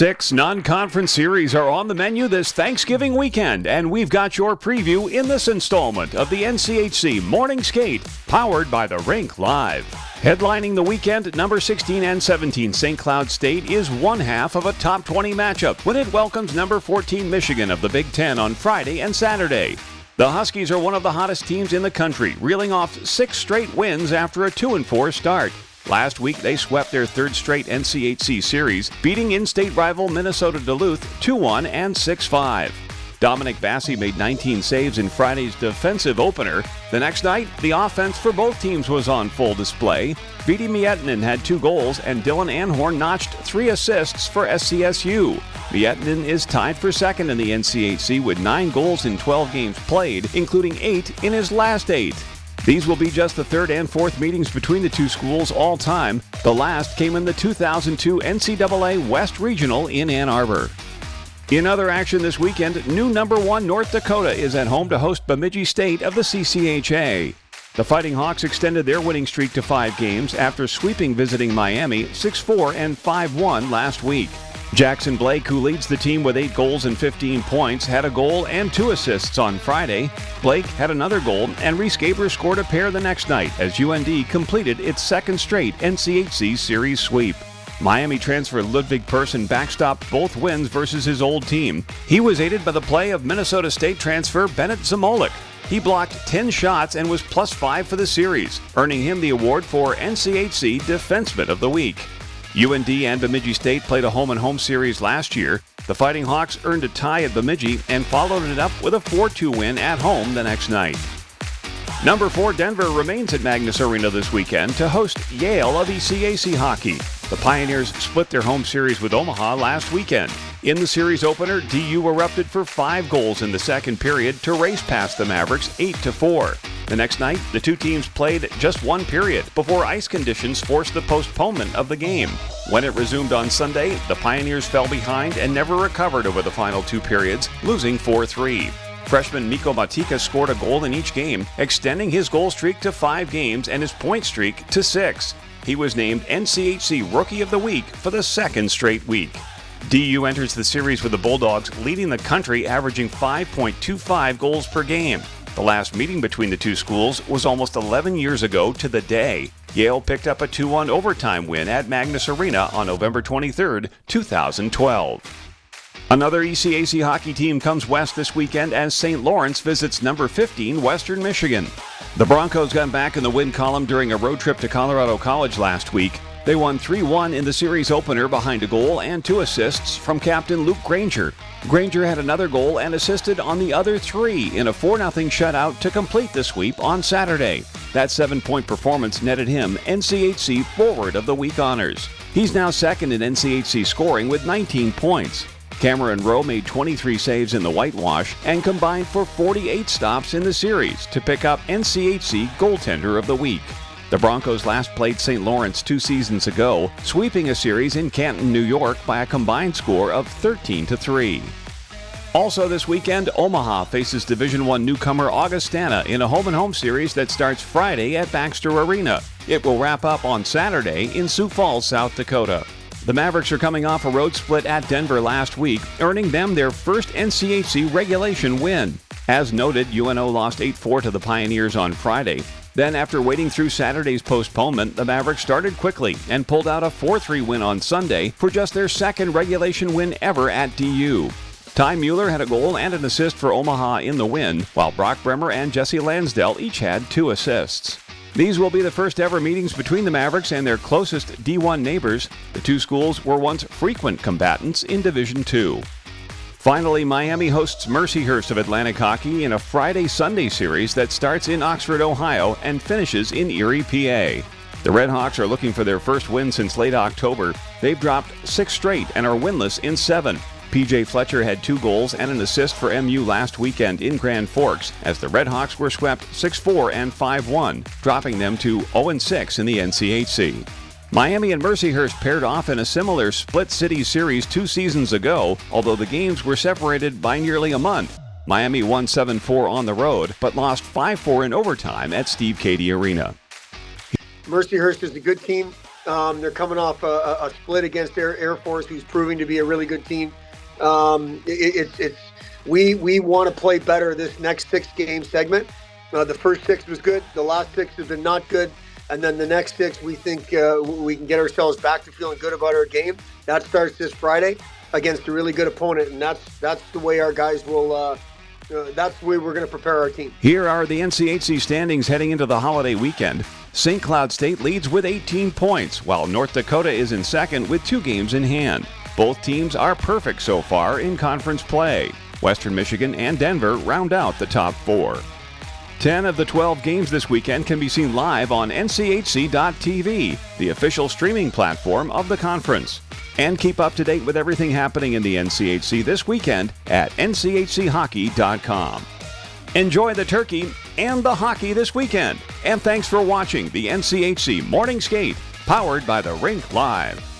6 non-conference series are on the menu this Thanksgiving weekend, and we've got your preview in this installment of the NCHC Morning Skate, powered by the Rink Live. Headlining the weekend, number 16 and 17 St. Cloud State is one half of a top 20 matchup when it welcomes number 14 Michigan of the Big Ten on Friday and Saturday. The Huskies are one of the hottest teams in the country, reeling off 6 straight wins after a 2-4 start. Last week, they swept their third straight NCHC series, beating in-state rival Minnesota Duluth 2-1 and 6-5. Dominic Bassi made 19 saves in Friday's defensive opener. The next night, the offense for both teams was on full display. Vidi Miettinen had 2 goals, and Dylan Anhorn notched 3 assists for SCSU. Miettinen is tied for second in the NCHC with 9 goals in 12 games played, including 8 in his last 8. These will be just the third and fourth meetings between the two schools all time. The last came in the 2002 NCAA West Regional in Ann Arbor. In other action this weekend, new number 1 North Dakota is at home to host Bemidji State of the CCHA. The Fighting Hawks extended their winning streak to 5 games after sweeping visiting Miami 6-4 and 5-1 last week. Jackson Blake, who leads the team with 8 goals and 15 points, had a goal and 2 assists on Friday. Blake had another goal, and Reese Gaber scored a pair the next night as UND completed its second straight NCHC series sweep. Miami transfer Ludwig Persson backstopped both wins versus his old team. He was aided by the play of Minnesota State transfer Bennett Zamolik. He blocked 10 shots and was +5 for the series, earning him the award for NCHC Defenseman of the Week. UND and Bemidji State played a home-and-home series last year. The Fighting Hawks earned a tie at Bemidji and followed it up with a 4-2 win at home the next night. Number 4 Denver remains at Magnus Arena this weekend to host Yale of ECAC hockey. The Pioneers split their home series with Omaha last weekend. In the series opener, DU erupted for 5 goals in the second period to race past the Mavericks 8-4. The next night, the two teams played just 1 period before ice conditions forced the postponement of the game. When it resumed on Sunday, the Pioneers fell behind and never recovered over the final 2 periods, losing 4-3. Freshman Mikko Matika scored a goal in each game, extending his goal streak to 5 games and his point streak to 6. He was named NCHC Rookie of the Week for the second straight week. DU enters the series with the Bulldogs leading the country, averaging 5.25 goals per game. The last meeting between the two schools was almost 11 years ago to the day. Yale picked up a 2-1 overtime win at Magnus Arena on November 23, 2012. Another ECAC hockey team comes west this weekend as St. Lawrence visits number 15 Western Michigan. The Broncos got back in the win column during a road trip to Colorado College last week. They won 3-1 in the series opener behind a goal and 2 assists from captain Luke Granger. Granger had another goal and assisted on the other 3 in a 4-0 shutout to complete the sweep on Saturday. That 7-point performance netted him NCHC Forward of the Week honors. He's now second in NCHC scoring with 19 points. Cameron Rowe made 23 saves in the whitewash and combined for 48 stops in the series to pick up NCHC Goaltender of the Week. The Broncos last played St. Lawrence 2 seasons ago, sweeping a series in Canton, New York by a combined score of 13-3. Also this weekend, Omaha faces Division I newcomer Augustana in a home-and-home series that starts Friday at Baxter Arena. It will wrap up on Saturday in Sioux Falls, South Dakota. The Mavericks are coming off a road split at Denver last week, earning them their first NCHC regulation win. As noted, UNO lost 8-4 to the Pioneers on Friday. Then, after waiting through Saturday's postponement, the Mavericks started quickly and pulled out a 4-3 win on Sunday for just their second regulation win ever at DU. Ty Mueller had a goal and an assist for Omaha in the win, while Brock Bremer and Jesse Lansdell each had 2 assists. These will be the first ever meetings between the Mavericks and their closest D1 neighbors. The two schools were once frequent combatants in Division II. Finally, Miami hosts Mercyhurst of Atlantic Hockey in a Friday-Sunday series that starts in Oxford, Ohio and finishes in Erie, PA. The Red Hawks are looking for their first win since late October. They've dropped 6 straight and are winless in 7. P.J. Fletcher had 2 goals and an assist for MU last weekend in Grand Forks as the Red Hawks were swept 6-4 and 5-1, dropping them to 0-6 in the NCHC. Miami and Mercyhurst paired off in a similar split-city series 2 seasons ago, although the games were separated by nearly a month. Miami won 7-4 on the road, but lost 5-4 in overtime at Steve Cady Arena. Mercyhurst is a good team. They're coming off a split against Air Force, who's proving to be a really good team. We want to play better this next 6-game segment. The first 6 was good. The last 6 has been not good. And then the next 6, we think we can get ourselves back to feeling good about our game. That starts this Friday against a really good opponent, and that's the way our guys will. That's the way we're going to prepare our team. Here are the NCHC standings heading into the holiday weekend. St. Cloud State leads with 18 points, while North Dakota is in second with 2 games in hand. Both teams are perfect so far in conference play. Western Michigan and Denver round out the top 4. 10 of the 12 games this weekend can be seen live on NCHC.TV, the official streaming platform of the conference. And keep up to date with everything happening in the NCHC this weekend at NCHCHockey.com. Enjoy the turkey and the hockey this weekend. And thanks for watching the NCHC Morning Skate, powered by the Rink Live.